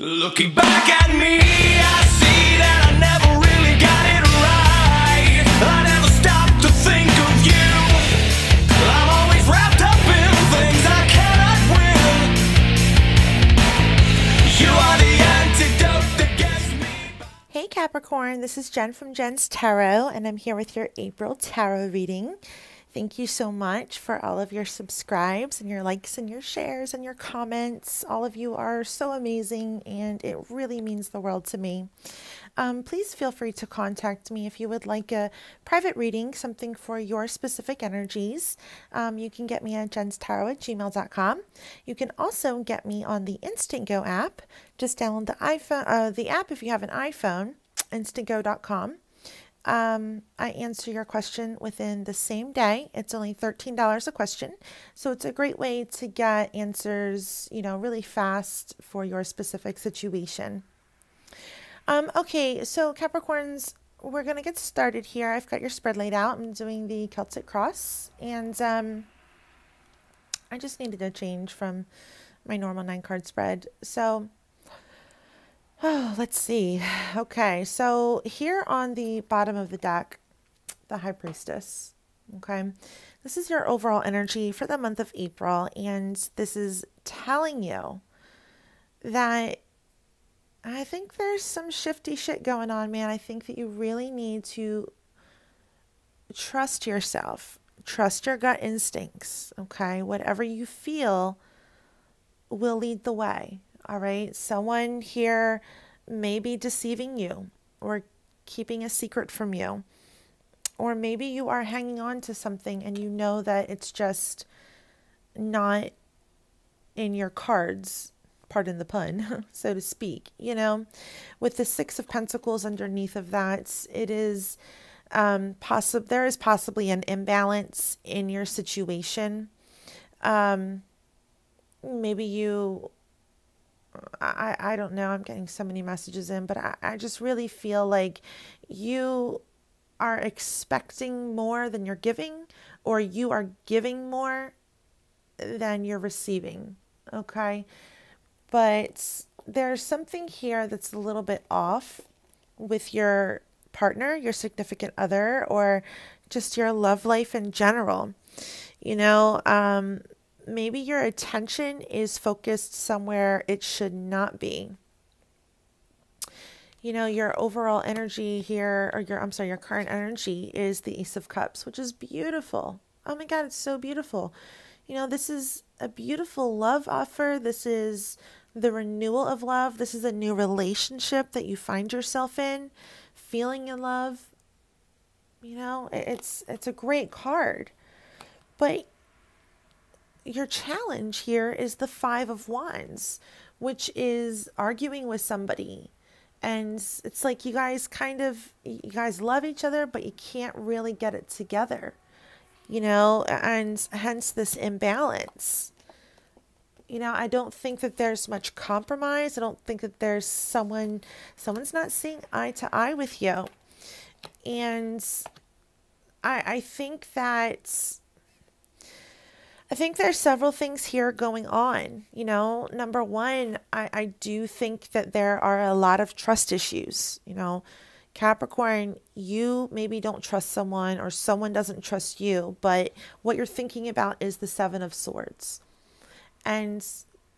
Looking back at me, I see that I never really got it right. I never stopped to think of you. I'm always wrapped up in things I cannot win. You are the antidote that gets me. Hey Capricorn, this is Jen from Jen's Tarot, and I'm here with your April Tarot reading. Thank you so much for all of your subscribes and your likes and your shares and your comments. All of you are so amazing, and it really means the world to me. Please feel free to contact me if you would like a private reading, something for your specific energies. You can get me at jenstarot@gmail.com. You can also get me on the Instant Go app. Just download the app if you have an iPhone, instantgo.com. I answer your question within the same day. It's only $13 a question. So it's a great way to get answers, really fast for your specific situation. Okay, so Capricorns, we're going to get started here. I've got your spread laid out. I'm doing the Celtic Cross, and I just needed a change from my normal 9-card spread. So let's see. Okay, so here on the bottom of the deck, the High Priestess. Okay, this is your overall energy for the month of April, and this is telling you that I think there's some shifty shit going on, man. I think that you really need to trust yourself, trust your gut instincts. Okay, whatever you feel will lead the way. All right, someone here may be deceiving you or keeping a secret from you. Or maybe you are hanging on to something and you know that it's just not in your cards, pardon the pun, so to speak. With the Six of Pentacles underneath of that, it is there is possibly an imbalance in your situation. Maybe you... I don't know. I'm getting so many messages in, but I just really feel like you are expecting more than you're giving, or you are giving more than you're receiving. Okay. But there's something here that's a little bit off with your partner, your significant other, or just your love life in general. Maybe your attention is focused somewhere it should not be. Your overall energy here, or your current energy is the Ace of Cups, which is beautiful. Oh my God, it's so beautiful. This is a beautiful love offer. This is the renewal of love. This is a new relationship that you find yourself in, feeling in love. It's a great card. But your challenge here is the Five of Wands, which is arguing with somebody. And it's like you guys love each other, but you can't really get it together, and hence this imbalance. I don't think that there's much compromise. I don't think that there's someone's not seeing eye to eye with you. And I think there's several things here going on. Number one, I do think that there are a lot of trust issues. Capricorn, you maybe don't trust someone, or someone doesn't trust you, but what you're thinking about is the Seven of Swords. And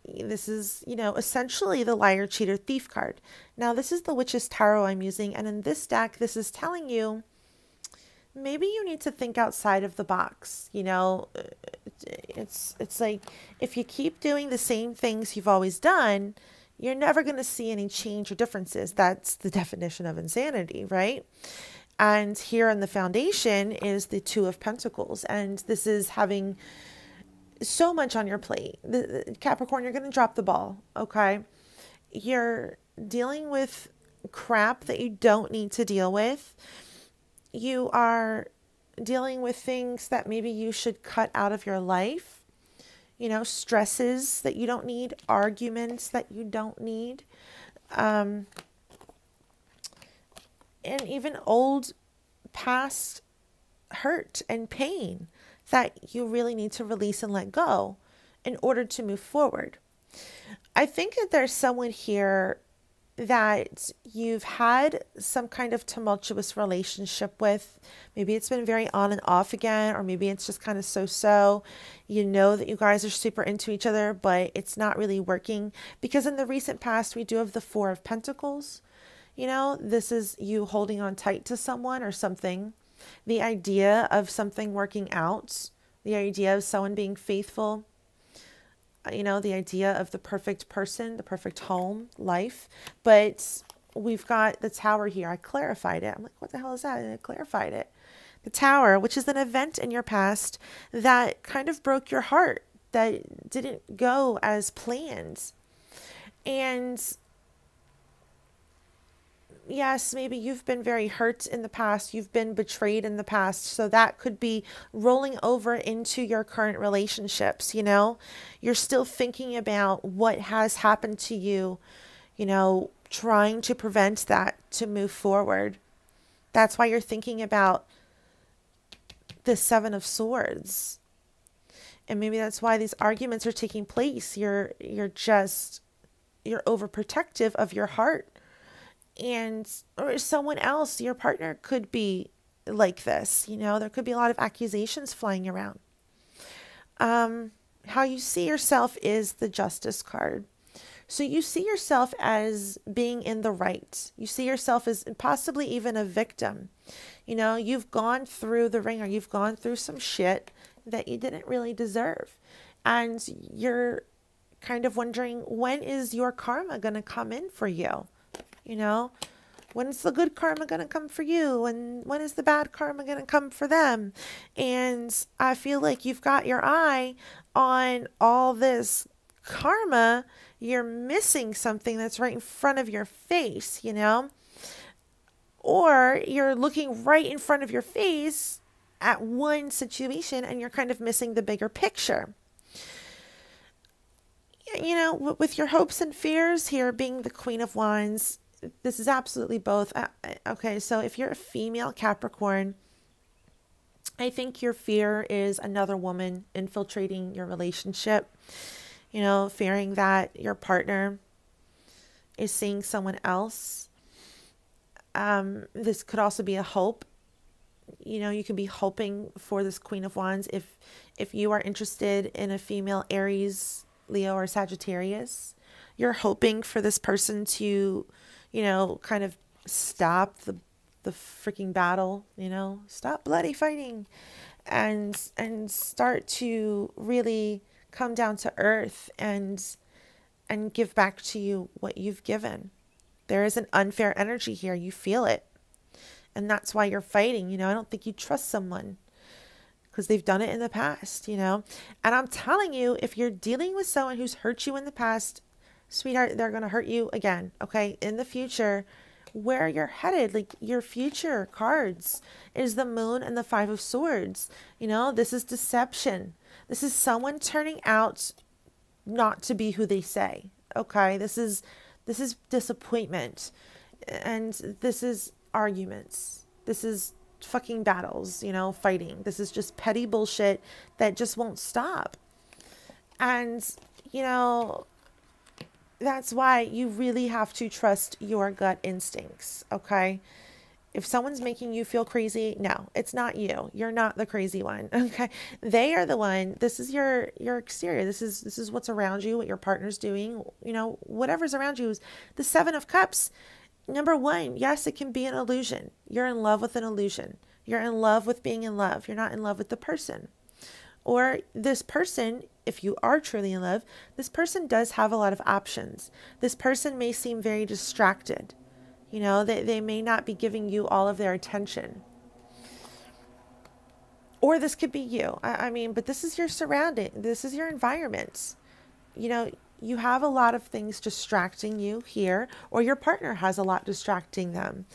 this is, essentially the liar, cheater, thief card. Now, this is the Witch's Tarot I'm using, and in this deck, this is telling you maybe you need to think outside of the box. It's like if you keep doing the same things you've always done, you're never going to see any change or differences. That's the definition of insanity, right? And here in the foundation is the Two of Pentacles, and this is having so much on your plate. Capricorn, you're going to drop the ball, okay? You're dealing with crap that you don't need to deal with. You are dealing with things that maybe you should cut out of your life. Stresses that you don't need, arguments that you don't need, and even old past hurt and pain that you really need to release and let go in order to move forward. I think that there's someone here that you've had some kind of tumultuous relationship with. Maybe it's been very on and off again, or maybe it's just kind of so-so. You know that you guys are super into each other, but it's not really working. Because in the recent past, we do have the Four of Pentacles. You know, this is you holding on tight to someone or something. The idea of something working out. The idea of someone being faithful. You know, the idea of the perfect person, the perfect home, life. But we've got the Tower here. I clarified it. I'm like, what the hell is that? And I clarified it. The Tower, which is an event in your past that kind of broke your heart, that didn't go as planned. And yes, maybe you've been very hurt in the past. You've been betrayed in the past. So that could be rolling over into your current relationships. You know, you're still thinking about what has happened to you, you know, trying to prevent that to move forward. That's why you're thinking about the Seven of Swords. And maybe that's why these arguments are taking place. You're overprotective of your heart. And or someone else, your partner could be like this. You know, there could be a lot of accusations flying around. How you see yourself is the Justice card. So you see yourself as being in the right. You see yourself as possibly even a victim. You know, you've gone through the ringer. You've gone through some shit that you didn't really deserve. And you're kind of wondering, when is your karma going to come in for you? You know, when is the good karma going to come for you? And when is the bad karma going to come for them? And I feel like you've got your eye on all this karma. You're missing something that's right in front of your face, you know? Or you're looking right in front of your face at one situation and you're kind of missing the bigger picture. You know, with your hopes and fears here being the Queen of Wands, this is absolutely both. Okay, so if you're a female Capricorn, I think your fear is another woman infiltrating your relationship. You know, fearing that your partner is seeing someone else. This could also be a hope. You know, you could be hoping for this Queen of Wands if you are interested in a female Aries, Leo, or Sagittarius. You're hoping for this person to, you know, kind of stop the freaking battle, you know, stop bloody fighting and start to really come down to earth and give back to you what you've given. There is an unfair energy here. You feel it. And that's why you're fighting. You know, I don't think you trust someone because they've done it in the past, you know. And I'm telling you, if you're dealing with someone who's hurt you in the past, sweetheart, they're going to hurt you again, okay? In the future, where you're headed, like your future cards is the Moon and the Five of Swords. You know, this is deception. This is someone turning out not to be who they say, okay? This is disappointment. And this is arguments. This is fucking battles, you know, fighting. This is just petty bullshit that just won't stop. And, you know, that's why you really have to trust your gut instincts, okay? If someone's making you feel crazy, no, it's not you. You're not the crazy one, okay? They are the one. This is your exterior. This is what's around you, what your partner's doing, you know, whatever's around you. Is the Seven of Cups. Number one, yes, it can be an illusion. You're in love with an illusion. You're in love with being in love. You're not in love with the person. Or this person, if you are truly in love, this person does have a lot of options. This person may seem very distracted. You know, they may not be giving you all of their attention. Or this could be you. I mean, but this is your surrounding. This is your environment. You know, you have a lot of things distracting you here, or your partner has a lot distracting them.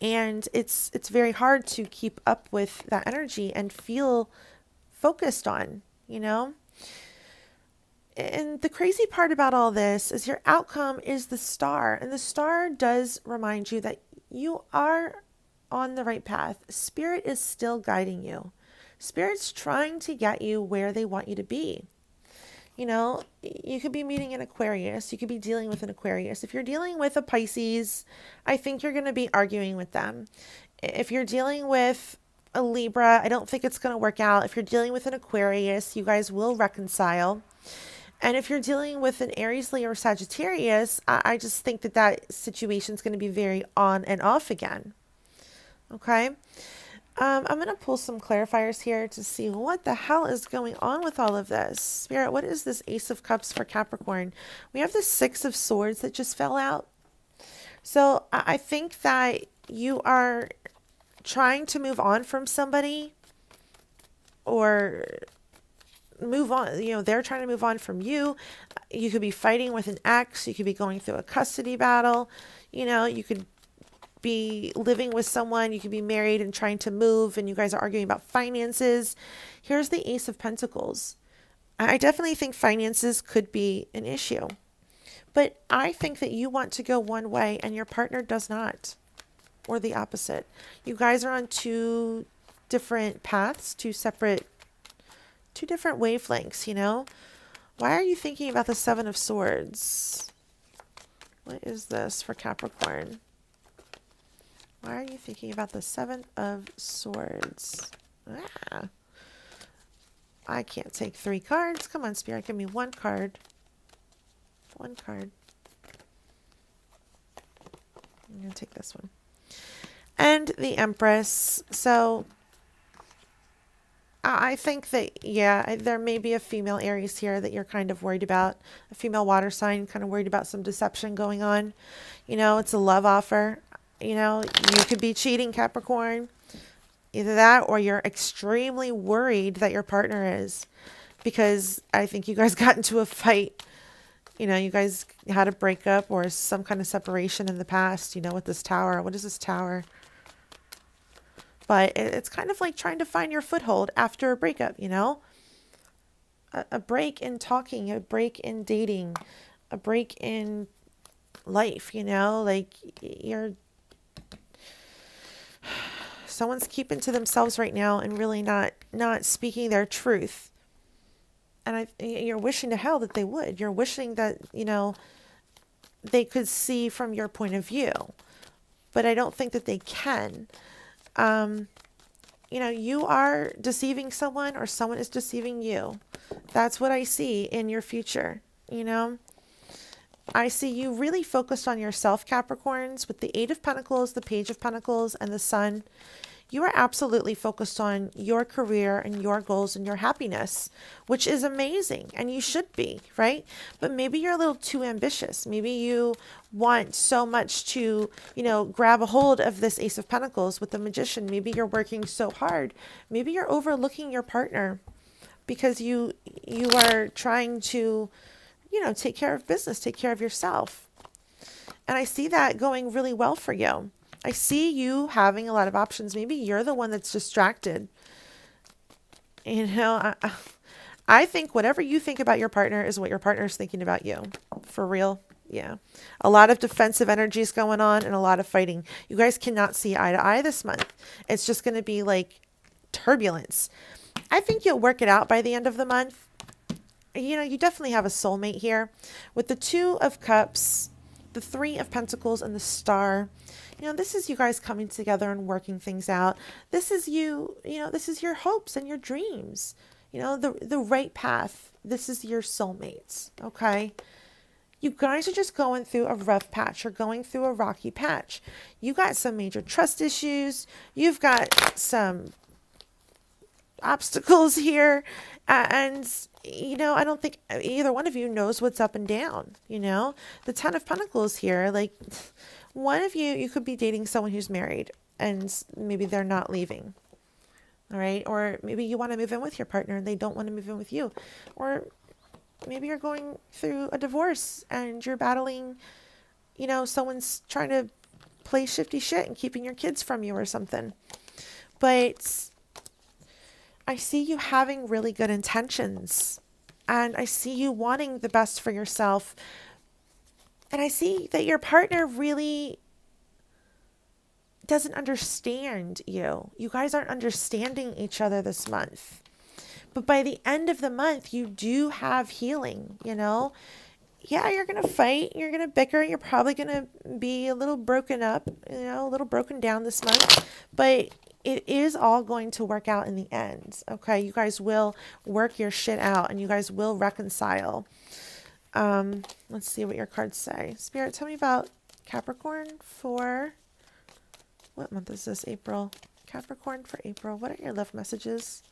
And it's very hard to keep up with that energy and feel focused on, you know. And the crazy part about all this is your outcome is the Star. And the Star does remind you that you are on the right path. Spirit is still guiding you. Spirit's trying to get you where they want you to be. You know, you could be meeting an Aquarius. You could be dealing with an Aquarius. If you're dealing with a Pisces, I think you're going to be arguing with them. If you're dealing with a Libra, I don't think it's going to work out. If you're dealing with an Aquarius, you guys will reconcile. And if you're dealing with an Aries, Leo, or Sagittarius, I just think that that situation is going to be very on and off again. Okay. I'm going to pull some clarifiers here to see what the hell is going on with all of this. Spirit, what is this Ace of Cups for Capricorn? We have the Six of Swords that just fell out. So I think that you are trying to move on from somebody, or move on. You know, they're trying to move on from you. You could be fighting with an ex. You could be going through a custody battle. You know, you could be living with someone, you could be married and trying to move, and you guys are arguing about finances. Here's the Ace of Pentacles. I definitely think finances could be an issue, but I think that you want to go one way and your partner does not, or the opposite. You guys are on two different paths, two different wavelengths, you know. Why are you thinking about the Seven of Swords? What is this for Capricorn? Why are you thinking about the Seven of Swords? Ah. I can't take 3 cards. Come on, Spirit, give me 1 card. 1 card. I'm going to take this one. And the Empress. So, I think that, yeah, there may be a female Aries here that you're kind of worried about. A female water sign, kind of worried about some deception going on. You know, it's a love offer. You know, you could be cheating, Capricorn. Either that, or you're extremely worried that your partner is. Because I think you guys got into a fight. You know, you guys had a breakup or some kind of separation in the past, you know, with this tower. What is this tower? But it's kind of like trying to find your foothold after a breakup, you know? A break in talking, a break in dating, a break in life, you know? Like, someone's keeping to themselves right now and really not speaking their truth. And you're wishing to hell that they would. You're wishing that, you know, they could see from your point of view. But I don't think that they can. You know, you are deceiving someone or someone is deceiving you. That's what I see in your future, you know. I see you really focused on yourself, Capricorns, with the Eight of Pentacles, the Page of Pentacles, and the Sun. You are absolutely focused on your career and your goals and your happiness, which is amazing, and you should be, right? But maybe you're a little too ambitious. Maybe you want so much to, you know, grab a hold of this Ace of Pentacles with the Magician. Maybe you're working so hard. Maybe you're overlooking your partner because you are trying to, you know, take care of business, take care of yourself. And I see that going really well for you. I see you having a lot of options. Maybe you're the one that's distracted. You know, I think whatever you think about your partner is what your partner is thinking about you. For real. Yeah. A lot of defensive energies going on and a lot of fighting. You guys cannot see eye to eye this month. It's just going to be like turbulence. I think you'll work it out by the end of the month. You know, you definitely have a soulmate here. With the Two of Cups, the Three of Pentacles, and the Star. You know, this is you guys coming together and working things out. This is you know, this is your hopes and your dreams. You know, the right path. This is your soulmates, okay? You guys are just going through a rough patch. You're going through a rocky patch. You got some major trust issues. You've got some obstacles here. And, you know, I don't think either one of you knows what's up and down, you know? The Ten of Pentacles here, like... One of you could be dating someone who's married and maybe they're not leaving. All right. Or maybe you want to move in with your partner and they don't want to move in with you. Or maybe you're going through a divorce and you're battling, you know, someone's trying to play shifty shit and keeping your kids from you or something. But I see you having really good intentions and I see you wanting the best for yourself. And I see that your partner really doesn't understand you. You guys aren't understanding each other this month. But by the end of the month, you do have healing, you know? Yeah, you're going to fight. You're going to bicker. You're probably going to be a little broken up, you know, a little broken down this month. But it is all going to work out in the end, okay? You guys will work your shit out and you guys will reconcile. Let's see what your cards say. Spirit, tell me about Capricorn for, what month is this? April. Capricorn for April. What are your love messages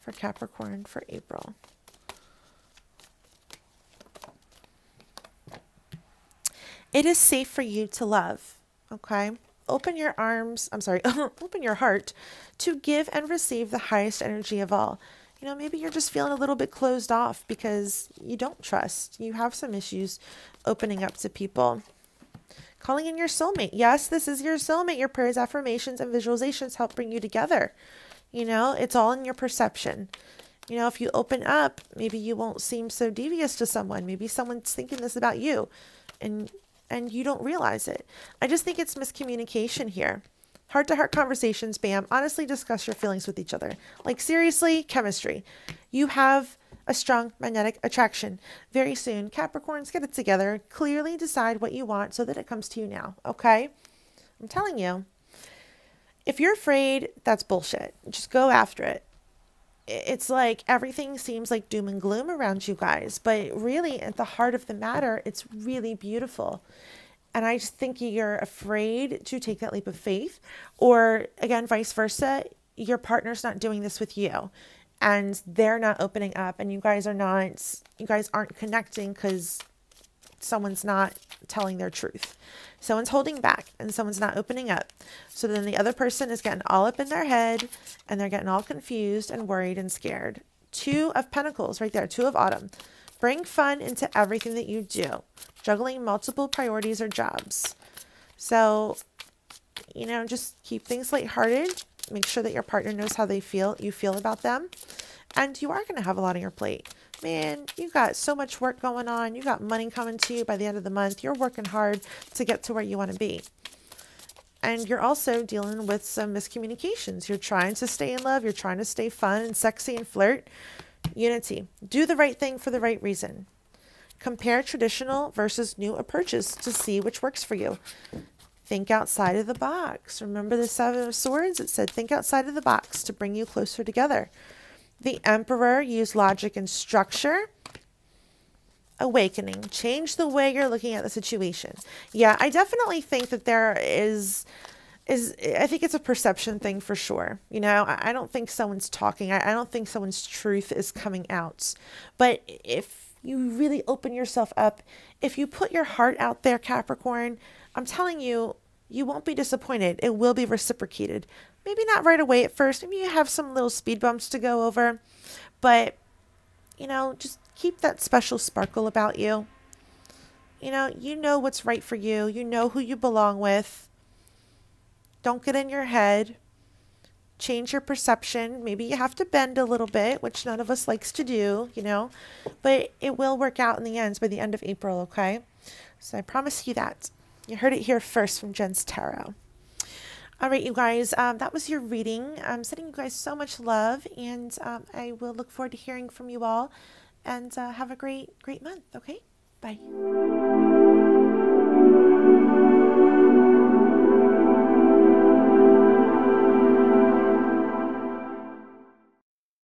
for Capricorn for April? It is safe for you to love, okay? Open your arms, I'm sorry, open your heart to give and receive the highest energy of all. You know, maybe you're just feeling a little bit closed off because you don't trust. You have some issues opening up to people. Calling in your soulmate. Yes, this is your soulmate. Your prayers, affirmations, and visualizations help bring you together. You know, it's all in your perception. You know, if you open up, maybe you won't seem so devious to someone. Maybe someone's thinking this about you and you don't realize it. I just think it's miscommunication here. Heart-to-heart conversations, bam. Honestly, discuss your feelings with each other. Like, seriously, chemistry. You have a strong magnetic attraction. Very soon, Capricorns, get it together. Clearly decide what you want so that it comes to you now, okay? I'm telling you. If you're afraid, that's bullshit. Just go after it. It's like everything seems like doom and gloom around you guys, but really at the heart of the matter, it's really beautiful. And I just think you're afraid to take that leap of faith, or again, vice versa. Your partner's not doing this with you and they're not opening up and you guys aren't connecting because someone's not telling their truth. Someone's holding back and someone's not opening up. So then the other person is getting all up in their head and they're getting all confused and worried and scared. Two of Pentacles right there. Two of Autumn. Bring fun into everything that you do. Juggling multiple priorities or jobs. So, you know, just keep things lighthearted. Make sure that your partner knows how you feel about them. And you are going to have a lot on your plate. Man, you got so much work going on. You got money coming to you by the end of the month. You're working hard to get to where you want to be. And you're also dealing with some miscommunications. You're trying to stay in love. You're trying to stay fun and sexy and flirt. Unity. Do the right thing for the right reason. Compare traditional versus new approaches to see which works for you. Think outside of the box. Remember the Seven of Swords? It said think outside of the box to bring you closer together. The Emperor, use logic and structure. Awakening, change the way you're looking at the situation. Yeah, I definitely think that there is I think it's a perception thing for sure. You know, I don't think someone's talking. I don't think someone's truth is coming out. But if you really open yourself up, if you put your heart out there, Capricorn, I'm telling you, you won't be disappointed. It will be reciprocated. Maybe not right away at first. Maybe you have some little speed bumps to go over. But, you know, just keep that special sparkle about you. You know what's right for you. You know who you belong with. Don't get in your head. Change your perception. Maybe you have to bend a little bit, which none of us likes to do, you know. But it will work out in the end by the end of April, okay? So I promise you that. You heard it here first from Jen's Tarot. All right, you guys, that was your reading. I'm sending you guys so much love, and I will look forward to hearing from you all. And have a great month, okay? Bye.